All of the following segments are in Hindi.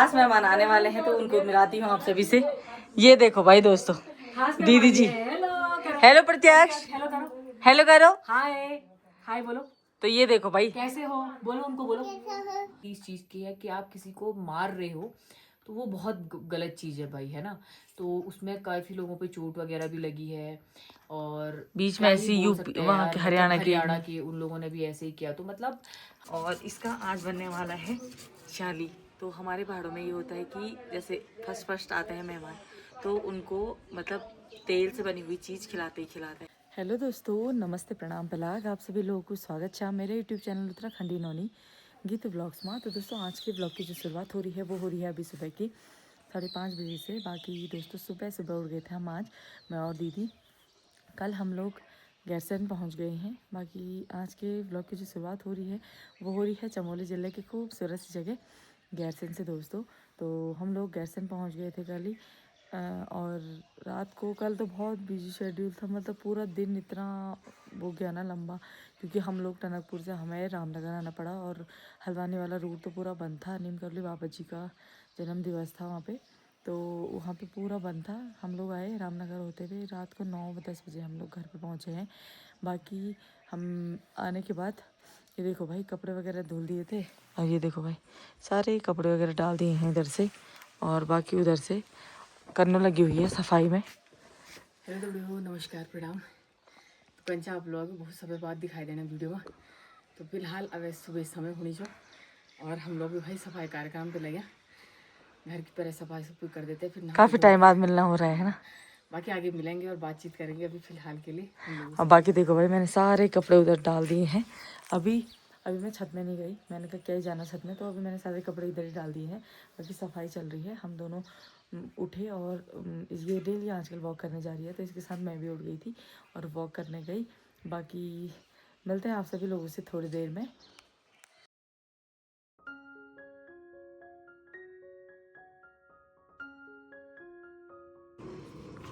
खास मेहमान आने वाले हैं तो उनको मिलाती हूँ आप सभी से। ये देखो भाई दोस्तों, दीदी जी। हेलो प्रत्याक्ष, हेलो करो, हाय हाय बोलो। तो ये देखो भाई, कैसे हो बोलो, उनको बोलो। इस चीज की है कि आप किसी को मार रहे हो तो वो बहुत गलत चीज है भाई, है ना। तो उसमें काफी लोगों पे चोट वगैरह भी लगी है और बीच में क्या ही ऐसी बोल यूपी सकते हैं वहाँ यार, के मतलब हरियाणा हरियाणा के उन लोगों ने भी ऐसे ही किया तो मतलब। और इसका आज बनने वाला है चाली। तो हमारे पहाड़ों में ये होता है कि जैसे फर्स्ट फर्स्ट आते हैं मेहमान तो उनको मतलब तेल से बनी हुई चीज़ खिलाते ही खिलाते हैं। हेलो दोस्तों, नमस्ते, प्रणाम, पलाग। आप सभी लोगों को स्वागत है मेरे यूट्यूब चैनल उत्तराखंडी नौनी गीत ब्लॉग्स में। तो दोस्तों आज के ब्लॉग की जो शुरुआत हो रही है वो हो रही है अभी सुबह की 5:30 बजे से। बाकी दोस्तों सुबह सुबह उठ गए थे हम आज, मैं और दीदी। कल हम लोग गैरसैंण पहुंच गए हैं। बाकी आज के ब्लॉग की जो शुरुआत हो रही है वो हो रही है चमोली ज़िले की खूबसूरत सी जगह गैरसैंण से दोस्तों। तो हम लोग गैरसैंण पहुंच गए थे कल ही और रात को कल तो बहुत बिजी शेड्यूल था, मतलब पूरा दिन इतना वो गया ना लंबा, क्योंकि हम लोग टनकपुर से हमें रामनगर आना पड़ा और हल्द्वानी वाला रूट तो पूरा बंद था। नीम करौली बाबा जी का जन्म दिवस था वहाँ पे, तो वहाँ पे पूरा बंद था। हम लोग आए रामनगर होते हुए, रात को 9-10 बजे हम लोग घर पे पहुँचे हैं। बाकी हम आने के बाद ये देखो भाई कपड़े वगैरह धुल दिए थे और ये देखो भाई सारे कपड़े वगैरह डाल दिए हैं इधर से, और बाकी उधर से करने लगी हुई है सफाई में। हेलो दोस्तों, नमस्कार, प्रणाम। तो कंचा आप लोग बहुत समय बाद दिखाई देना वीडियो में। तो फिलहाल अब सुबह समय होनी जो और हम लोग भी भाई सफाई कार्यक्रम पे लगे। घर की पहले सफाई सब कुछ कर देते हैं, फिर काफ़ी टाइम बाद मिलना हो रहा है ना। बाकी आगे मिलेंगे और बातचीत करेंगे। अभी फिलहाल के लिए हम लोग और बाकी देखो भाई मैंने सारे कपड़े उधर डाल दिए हैं। अभी मैं छत में नहीं गई, मैंने कहा क्या ही जाना छत में, तो अभी मैंने सारे कपड़े इधर ही डाल दिए हैं। बाकी सफाई चल रही है। हम दोनों उठे और ये डेली आजकल वॉक करने जा रही है तो इसके साथ मैं भी उठ गई थी और वॉक करने गई। बाकी मिलते हैं आप सभी लोगों से थोड़ी देर में।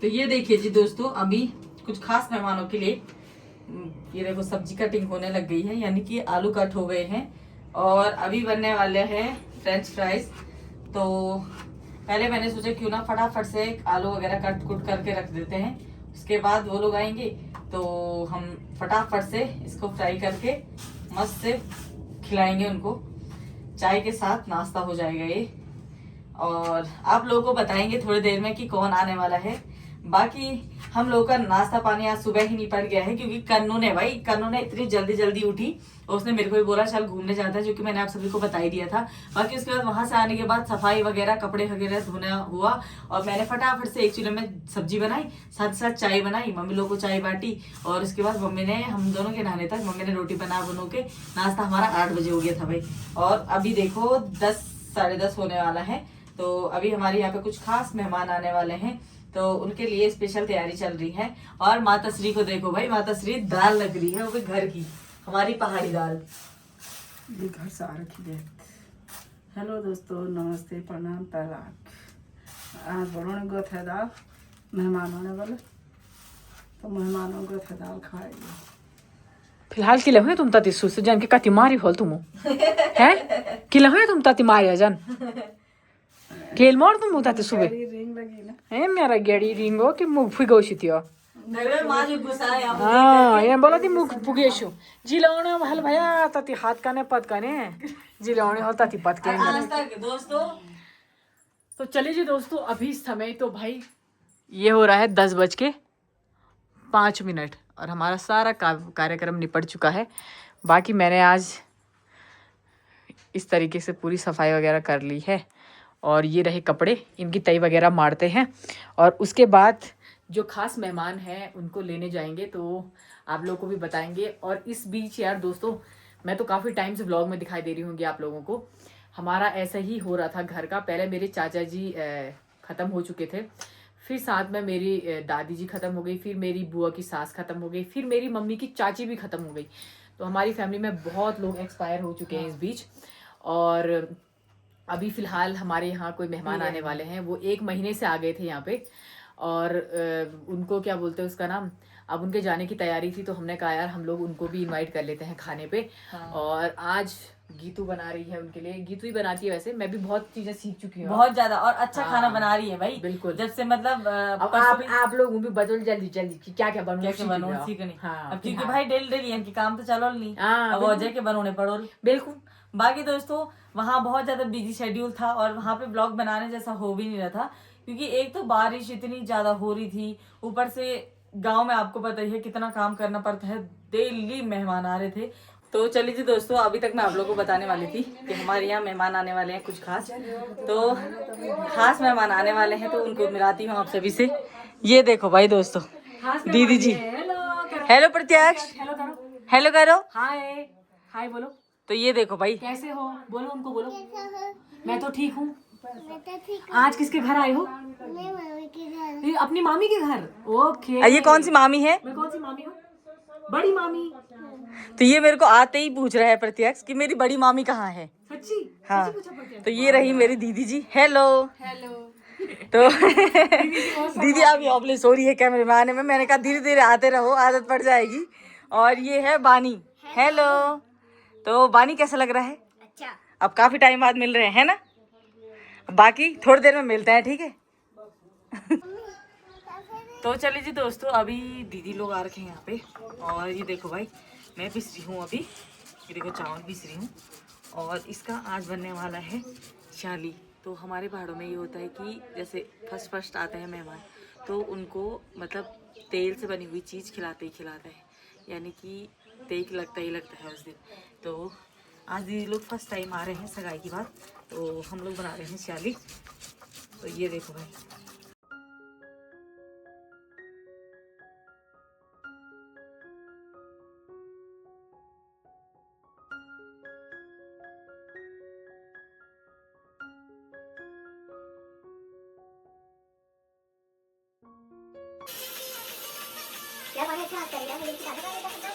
तो ये देखिए जी दोस्तों, अभी कुछ खास मेहमानों के लिए ये देखो सब्जी कटिंग होने लग गई है, यानी कि आलू कट हो गए हैं और अभी बनने वाले हैं फ्रेंच फ्राइज। तो पहले मैंने सोचा क्यों ना फटाफट से आलू वगैरह कट कुट करके रख देते हैं, उसके बाद वो लोग आएंगे तो हम फटाफट से इसको फ्राई करके मस्त से खिलाएंगे उनको। चाय के साथ नाश्ता हो जाएगा ये, और आप लोगों को बताएंगे थोड़ी देर में कि कौन आने वाला है। बाकी हम लोगों का नाश्ता पानी आज सुबह ही निपट गया है, क्योंकि कन्नू ने इतनी जल्दी जल्दी उठी और उसने मेरे को भी बोला चल घूमने जाता है, जो कि मैंने आप सभी को बता ही दिया था। बाकी उसके बाद वहां से आने के बाद सफाई वगैरह कपड़े वगैरह धोना हुआ और मैंने फटाफट से एक चूल्हे में सब्जी बनाई, साथ साथ चाय बनाई, मम्मी लोग को चाय बांटी और उसके बाद मम्मी ने हम दोनों के नहाने तक मम्मी ने रोटी बना के नाश्ता हमारा 8 बजे हो गया था भाई। और अभी देखो 10 10:30 होने वाला है। तो अभी हमारे यहाँ पे कुछ खास मेहमान आने वाले हैं तो उनके लिए स्पेशल तैयारी चल रही है। और माता श्री को देखो भाई, माता श्री दाल लग रही है वो भी घर की, हमारी पहाड़ी दाल, ये घर से आ रखी है। हेलो दोस्तों, नमस्ते, प्रणाम, पलाक। आज बड़ों ने गोथ है दाल, मेहमान आने वाले तो मेहमानों को गोथ है दाल खाएंगे। फिलहाल किले हुए तुम तति सुस जान के कति मारी होल तुम है किले हुए तुम तति मारिया जान केल मोर तुम तति सुबह रिंग लगी ना, है मेरा गेड़ी रिंगो कि मुख फुगोशितियो नगरे माँ जी गुस्सा है यहाँ पे हाँ ये बोला थी मुख पुगेशु जिलाउने हल भया तति हाथ काने पत काने जिलाउने हो तति पत के आज तक दोस्तों। तो चलिए जी दोस्तों, अभी समय तो भाई ये हो रहा है 10:05 और हमारा सारा कार्यक्रम निपट चुका है। बाकी मैंने आज इस तरीके से पूरी सफाई वगैरह कर ली है और ये रहे कपड़े, इनकी तय वगैरह मारते हैं और उसके बाद जो खास मेहमान हैं उनको लेने जाएंगे तो आप लोगों को भी बताएंगे। और इस बीच यार दोस्तों, मैं तो काफ़ी टाइम से ब्लॉग में दिखाई दे रही होंगी आप लोगों को, हमारा ऐसा ही हो रहा था घर का। पहले मेरे चाचा जी ख़त्म हो चुके थे, फिर साथ में मेरी दादी जी ख़त्म हो गई, फिर मेरी बुआ की सास ख़त्म हो गई, फिर मेरी मम्मी की चाची भी ख़त्म हो गई। तो हमारी फैमिली में बहुत लोग एक्सपायर हो चुके हैं इस बीच। और अभी फ़िलहाल हमारे यहाँ कोई मेहमान आने वाले हैं, वो 1 महीने से आ गए थे यहाँ पे और उनको क्या बोलते हैं उसका नाम, अब उनके जाने की तैयारी थी तो हमने कहा यार हम लोग उनको भी इनवाइट कर लेते हैं खाने पे। हाँ। और आज गीतू बना रही है उनके लिए। गीतू ही बनाती है वैसे, मैं भी बहुत चीजें सीख चुकी हूँ बहुत ज्यादा, और अच्छा हाँ, खाना बना रही है भाई। बिल्कुल। जब से मतलब अब आप लोग भी बदल जल्दी जल्दी कि क्या क्या बनू, क्या क्या बनो सीखने। हाँ, अब क्योंकि भाई डेली डेली इनके काम तो चलो नहीं, हाँ, अब अजय के बनोने पड़ो। बिल्कुल। बाकी दोस्तों वहाँ बहुत ज्यादा बिजी शेड्यूल था और वहाँ पे ब्लॉग बनाने जैसा हो भी नहीं रहा था, क्योंकि एक तो बारिश इतनी ज्यादा हो रही थी, ऊपर से गांव में आपको पता ही है कितना काम करना पड़ता है, डेली मेहमान आ रहे थे। तो चलिए जी दोस्तों, अभी तक मैं आप लोगों को बताने वाली थी कि हमारे यहाँ मेहमान आने वाले हैं कुछ खास। तो खास मेहमान आने वाले हैं तो उनको मिलाती हूँ आप सभी से। ये देखो भाई दोस्तों, दीदी जी। हेलो प्रत्याक्ष, हेलो करो। हाय हाय बोलो। तो ये देखो भाई, कैसे हो बोलो, उनको बोलो। मैं तो ठीक हूँ। आज किसके घर आए हो? ये अपनी मामी के घर। ओके। ये कौन सी मामी है? मैं कौन सी मामी हूँ? बड़ी मामी। तो ये मेरे को आते ही पूछ रहा है प्रत्यक्ष कि मेरी बड़ी मामी कहाँ है। सच्ची? हाँ, सच्ची पूछा प्रत्यक्ष? तो ये रही मेरी दीदी जी। Hello hello. तो दीदी अभी ऑब्लिस हो रही है कैमरे में आने में, मैंने कहा धीरे धीरे आते रहो, आदत पड़ जाएगी। और ये है बानी। हेलो। तो बानी कैसा लग रहा है? अच्छा। अब काफी टाइम बाद मिल रहे हैं ना, बाकी थोड़ी देर में मिलते हैं, ठीक है? तो चलिए जी दोस्तों, अभी दीदी लोग आ रखे हैं यहाँ पे। और ये देखो भाई, मैं पिस रही हूँ अभी, ये देखो चावल पिस रही हूँ। और इसका आज बनने वाला है शाली। तो हमारे पहाड़ों में ये होता है कि जैसे फर्स्ट फर्स्ट आते हैं मेहमान, तो उनको मतलब तेल से बनी हुई चीज़ खिलाते ही खिलाते हैं, यानी कि तेल लगता ही लगता है उस दिन। तो आज दीदी लोग फर्स्ट टाइम आ रहे हैं सगाई की बात, तो हम लोग बना रहे हैं शाली। तो ये देखो भाई,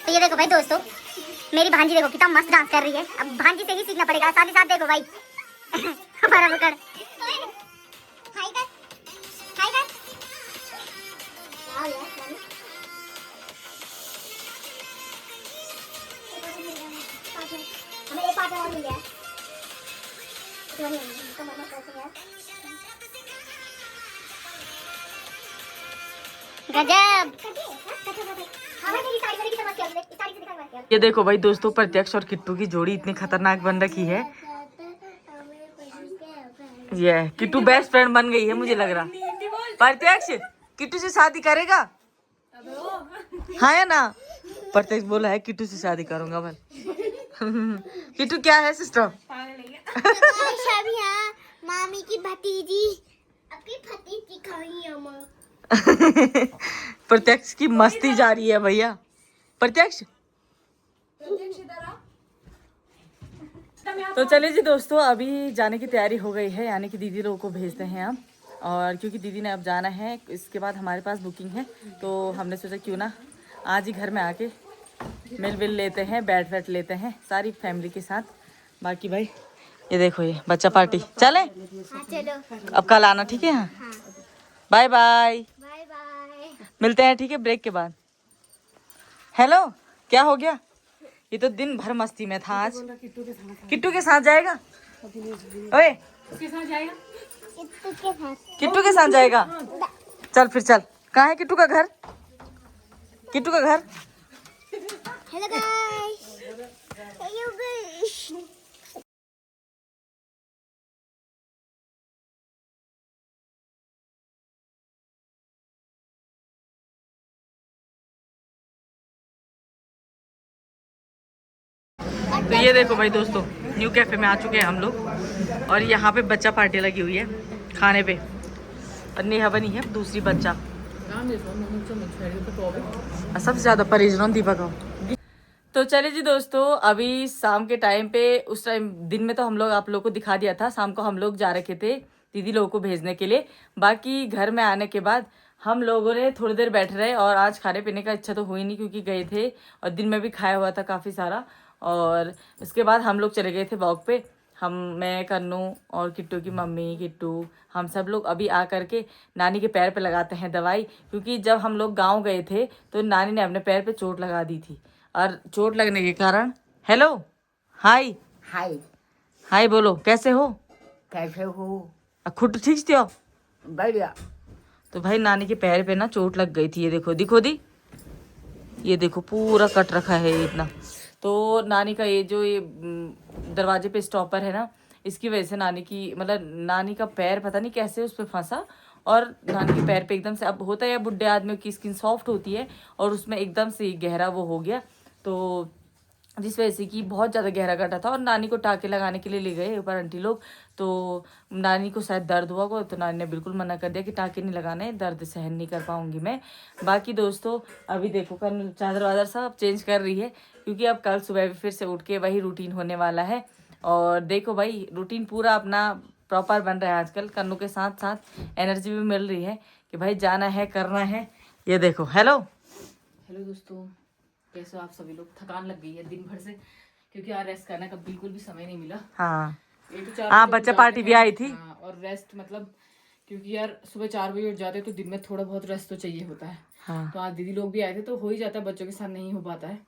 तो ये देखो भाई दोस्तों, मेरी भांजी देखो कितना मस्त डांस कर रही है। अब भांजी से ही सीखना पड़ेगा, साथ ही साथ देखो भाई हमारा बुकर हमें एक पार्ट और मिल गया। गजब। ये देखो भाई दोस्तों, प्रत्यक्ष और किट्टू की जोड़ी इतनी खतरनाक बन रखी है। ये किट्टू बेस्ट फ्रेंड बन गई है मुझे लग रहा। प्रत्यक्ष किट्टू से शादी करेगा? हाँ या ना? प्रत्यक्ष बोला है किट्टू से शादी करूंगा भाई। किट्टू क्या है सिस्टर? मामी की भतीजी, आपकी भतीजी कहीं है मां? प्रत्यक्ष की मस्ती जा रही है भैया। प्रत्यक्ष तो चलिए जी दोस्तों, अभी जाने की तैयारी हो गई है, यानी कि दीदी लोगों को भेजते हैं हम। और क्योंकि दीदी ने अब जाना है, इसके बाद हमारे पास बुकिंग है, तो हमने सोचा क्यों ना आज ही घर में आके मिल विल लेते हैं, बैठ लेते हैं सारी फैमिली के साथ। बाकी भाई ये देखो, ये बच्चा पार्टी चले। हाँ चलो, अब कल आना, ठीक है? हाँ, बाय बाय, बाय बाय। मिलते हैं ठीक है ब्रेक के बाद। हेलो, क्या हो गया? ये तो दिन भर मस्ती में था आज। किट्टू के साथ जाएगा? ओए, किसके साथ जाएगा? किट्टू के साथ जाएगा? चल फिर चल। कहाँ है किट्टू का घर? किट्टू का घर? Hello guys, hello guys. तो ये देखो भाई दोस्तों, न्यू कैफे में आ चुके हैं हम लोग। और यहाँ पे बच्चा पार्टी लगी हुई है खाने पे, और नेहा बनी है दूसरी बच्चा। सबसे ज्यादा परेशान दीपक हो। तो चले जी दोस्तों, अभी शाम के टाइम पे, उस टाइम दिन में तो हम लोग आप लोग को दिखा दिया था, शाम को हम लोग जा रखे थे दीदी लोगों को भेजने के लिए। बाकी घर में आने के बाद हम लोगों ने थोड़ी देर बैठ रहे, और आज खाने पीने का इच्छा तो हुई नहीं क्योंकि गए थे और दिन में भी खाया हुआ था काफ़ी सारा। और उसके बाद हम लोग चले गए थे वॉक पे, मैं कन्नू और किट्टू की मम्मी, किट्टू, हम सब लोग अभी आ करके नानी के पैर पे लगाते हैं दवाई, क्योंकि जब हम लोग गांव गए थे तो नानी ने अपने पैर पे चोट लगा दी थी, और चोट लगने के कारण हेलो हाय हाय हाय बोलो, कैसे हो? कैसे हो? खुद ठीक थी हो? बढ़िया। तो भाई नानी के पैर पे ना चोट लग गई थी, ये देखो, दिखो दी, ये देखो पूरा कट रखा है ये इतना। तो नानी का ये जो ये दरवाजे पे स्टॉपर है ना, इसकी वजह से नानी की मतलब नानी का पैर पता नहीं कैसे उस पर फंसा, और नानी के पैर पे एकदम से, अब होता है बुढ़े आदमी की स्किन सॉफ्ट होती है और उसमें एकदम से गहरा वो हो गया, तो जिस वजह से कि बहुत ज़्यादा गहरा कटा था। और नानी को टाँके लगाने के लिए ले गए ऊपर आंटी लोग, तो नानी को शायद दर्द हुआ को, तो नानी ने बिल्कुल मना कर दिया कि टाँके नहीं लगाने, दर्द सहन नहीं कर पाऊंगी मैं। बाकी दोस्तों अभी देखो कल चादर वादर सब चेंज कर रही है, क्योंकि अब कल सुबह भी फिर से उठ के वही रूटीन होने वाला है। और देखो भाई रूटीन पूरा अपना प्रॉपर बन रहा है आजकल, करने के साथ साथ एनर्जी भी मिल रही है कि भाई जाना है, करना है। ये देखो, हेलो दोस्तों, कैसे हो आप सभी लोग? थकान लग गई है दिन भर से, क्योंकि यार रेस्ट करने का बिल्कुल भी समय नहीं मिला। हाँ, 8 to 4 बच्चा पार्टी भी आई थी। हाँ, और रेस्ट मतलब क्योंकि यार सुबह 4 बजे उठ जाते तो दिन में थोड़ा बहुत रेस्ट तो चाहिए होता है। हाँ। तो आज दीदी लोग भी आए थे तो हो ही जाता है, बच्चों के साथ नहीं हो पाता है।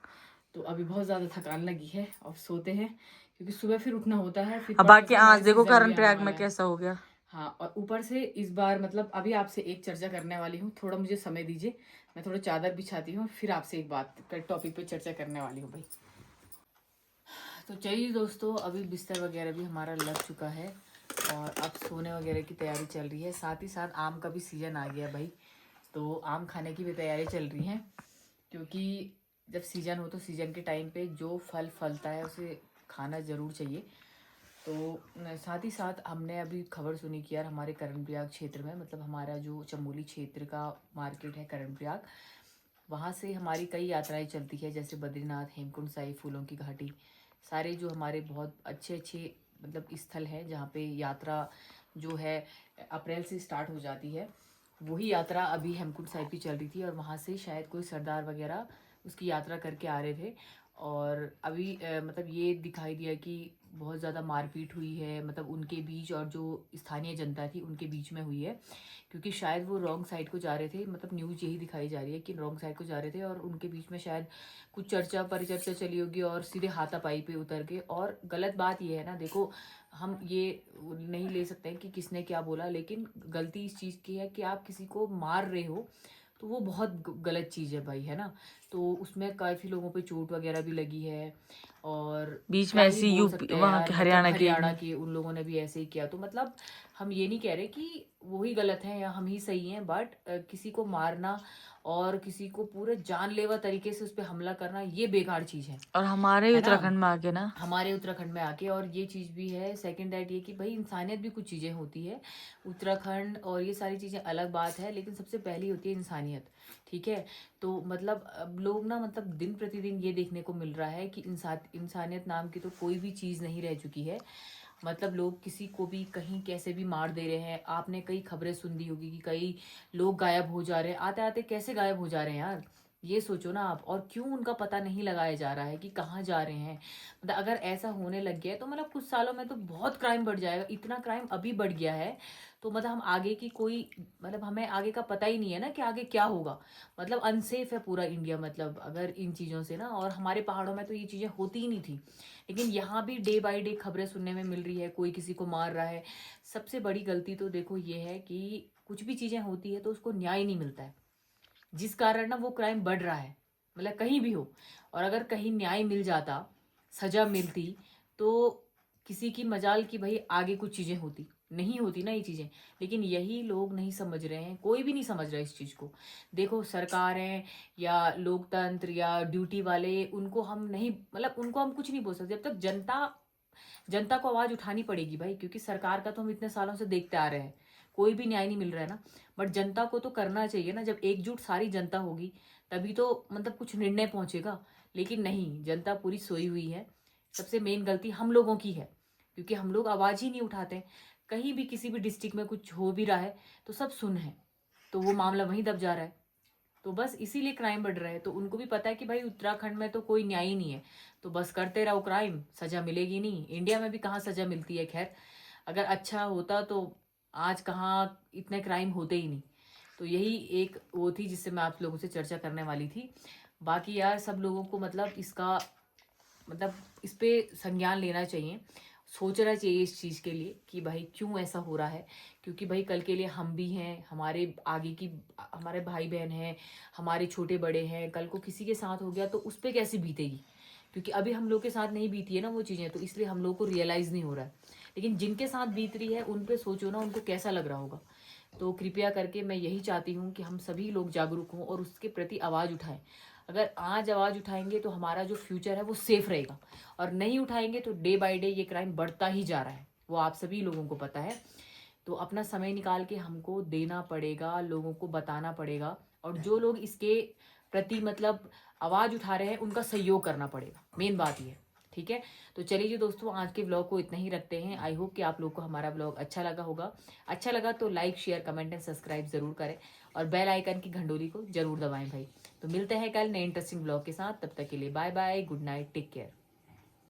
तो अभी बहुत ज्यादा थकान लगी है और सोते हैं, क्योंकि सुबह फिर उठना होता है। फिर बाकी आज देखो करण प्रयाग में कैसा हो गया। हाँ, और ऊपर से इस बार मतलब अभी आपसे एक चर्चा करने वाली हूँ, थोड़ा मुझे समय दीजिए, मैं थोड़ा चादर बिछाती हूँ, फिर आपसे एक बात टॉपिक पे चर्चा करने वाली हूँ भाई। तो चलिए दोस्तों, अभी बिस्तर वगैरह भी हमारा लग चुका है और अब सोने वगैरह की तैयारी चल रही है। साथ ही साथ आम का भी सीज़न आ गया भाई, तो आम खाने की भी तैयारी चल रही है, क्योंकि जब सीज़न हो तो सीज़न के टाइम पे जो फल फलता है उसे खाना ज़रूर चाहिए। तो साथ ही साथ हमने अभी खबर सुनी कि यार हमारे करण प्रयाग क्षेत्र में, मतलब हमारा जो चमोली क्षेत्र का मार्केट है करण प्रयाग, वहाँ से हमारी कई यात्राएं चलती है, जैसे बद्रीनाथ, हेमकुंड साहिब, फूलों की घाटी, सारे जो हमारे बहुत अच्छे अच्छे मतलब स्थल हैं जहाँ पे यात्रा जो है अप्रैल से स्टार्ट हो जाती है। वही यात्रा अभी हेमकुंड साहिब की चल रही थी और वहाँ से शायद कोई सरदार वगैरह उसकी यात्रा करके आ रहे थे। और अभी मतलब ये दिखाई दिया कि बहुत ज़्यादा मारपीट हुई है, मतलब उनके बीच और जो स्थानीय जनता थी उनके बीच में हुई है, क्योंकि शायद वो रॉन्ग साइड को जा रहे थे। मतलब न्यूज़ यही दिखाई जा रही है कि रॉन्ग साइड को जा रहे थे और उनके बीच में शायद कुछ चर्चा परिचर्चा चली होगी और सीधे हाथापाई पे उतर के। और गलत बात ये है ना, देखो हम ये नहीं ले सकते हैं कि किसने क्या बोला, लेकिन गलती इस चीज़ की है कि आप किसी को मार रहे हो तो वो बहुत गलत चीज़ है भाई, है ना। तो उसमें काफ़ी लोगों पे चोट वगैरह भी लगी है और बीच में ऐसी यूपी वहाँ के हरियाणा के उन लोगों ने भी ऐसे ही किया। तो मतलब हम ये नहीं कह रहे कि वो ही गलत है या हम ही सही हैं, बट किसी को मारना और किसी को पूरे जानलेवा तरीके से उस पर हमला करना ये बेकार चीज़ है। और हमारे उत्तराखंड में आके ना, हमारे उत्तराखंड में आके, और ये चीज़ भी है सेकंड डेट ये कि भाई इंसानियत भी कुछ चीज़ें होती है। उत्तराखंड और ये सारी चीज़ें अलग बात है, लेकिन सबसे पहली होती है इंसानियत, ठीक है। तो मतलब अब लोग ना मतलब दिन प्रतिदिन ये देखने को मिल रहा है कि इंसानियत नाम की तो कोई भी चीज़ नहीं रह चुकी है। मतलब लोग किसी को भी कहीं कैसे भी मार दे रहे हैं। आपने कई खबरें सुन दी होगी कि कई लोग गायब हो जा रहे हैं, आते आते कैसे गायब हो जा रहे हैं यार, ये सोचो ना आप। और क्यों उनका पता नहीं लगाया जा रहा है कि कहाँ जा रहे हैं। मतलब अगर ऐसा होने लग गया है तो मतलब कुछ सालों में तो बहुत क्राइम बढ़ जाएगा। इतना क्राइम अभी बढ़ गया है तो मतलब हम आगे की कोई मतलब हमें आगे का पता ही नहीं है ना कि आगे क्या होगा। मतलब अनसेफ है पूरा इंडिया, मतलब अगर इन चीज़ों से ना। और हमारे पहाड़ों में तो ये चीज़ें होती ही नहीं थी, लेकिन यहाँ भी डे बाय डे खबरें सुनने में मिल रही है, कोई किसी को मार रहा है। सबसे बड़ी गलती तो देखो ये है कि कुछ भी चीज़ें होती है तो उसको न्याय नहीं मिलता है, जिस कारण ना वो क्राइम बढ़ रहा है। मतलब कहीं भी हो, और अगर कहीं न्याय मिल जाता, सजा मिलती, तो किसी की मजाल की भाई आगे कुछ चीज़ें होती, नहीं होती ना ये चीज़ें। लेकिन यही लोग नहीं समझ रहे हैं, कोई भी नहीं समझ रहा इस चीज़ को। देखो सरकारें या लोकतंत्र या ड्यूटी वाले, उनको हम नहीं मतलब उनको हम कुछ नहीं बोल सकते जब तक जनता को आवाज़ उठानी पड़ेगी भाई, क्योंकि सरकार का तो हम इतने सालों से देखते आ रहे हैं, कोई भी न्याय नहीं मिल रहा है ना। बट जनता को तो करना चाहिए ना, जब एकजुट सारी जनता होगी तभी तो मतलब कुछ निर्णय पहुंचेगा। लेकिन नहीं, जनता पूरी सोई हुई है। सबसे मेन गलती हम लोगों की है, क्योंकि हम लोग आवाज़ ही नहीं उठाते। कहीं भी किसी भी डिस्ट्रिक्ट में कुछ हो भी रहा है तो सब सुन है, तो वो मामला वहीं दब जा रहा है। तो बस इसीलिए क्राइम बढ़ रहा है। तो उनको भी पता है कि भाई उत्तराखंड में तो कोई न्याय ही नहीं है, तो बस करते रहो क्राइम, सजा मिलेगी नहीं। इंडिया में भी कहाँ सजा मिलती है, खैर अगर अच्छा होता तो आज कहाँ इतने क्राइम होते ही नहीं। तो यही एक वो थी जिससे मैं आप लोगों से चर्चा करने वाली थी। बाकी यार सब लोगों को मतलब इसका मतलब इस पे संज्ञान लेना चाहिए, सोचना चाहिए इस चीज़ के लिए कि भाई क्यों ऐसा हो रहा है। क्योंकि भाई कल के लिए हम भी हैं, हमारे आगे की हमारे भाई बहन हैं, हमारे छोटे बड़े हैं, कल को किसी के साथ हो गया तो उस पर कैसे बीतेगी। क्योंकि अभी हम लोग के साथ नहीं बीती है ना वो चीज़ें, तो इसलिए हम लोग को रियलाइज़ नहीं हो रहा है। लेकिन जिनके साथ बीत रही है उन पे सोचो ना, उनको कैसा लग रहा होगा। तो कृपया करके मैं यही चाहती हूँ कि हम सभी लोग जागरूक हों और उसके प्रति आवाज़ उठाएं। अगर आज आवाज़ उठाएंगे तो हमारा जो फ्यूचर है वो सेफ रहेगा, और नहीं उठाएंगे तो डे बाय डे ये क्राइम बढ़ता ही जा रहा है, वो आप सभी लोगों को पता है। तो अपना समय निकाल के हमको देना पड़ेगा, लोगों को बताना पड़ेगा, और जो लोग इसके प्रति मतलब आवाज़ उठा रहे हैं उनका सहयोग करना पड़ेगा, मेन बात ये है। ठीक है, तो चलिए जी दोस्तों, आज के व्लॉग को इतना ही रखते हैं। आई होप कि आप लोग को हमारा व्लॉग अच्छा लगा होगा। अच्छा लगा तो like share comment and subscribe जरूर करें, और बेल आइकन की घंटोली को जरूर दबाएं भाई। तो मिलते हैं कल नए इंटरेस्टिंग व्लॉग के साथ, तब तक के लिए bye bye, good night, take care.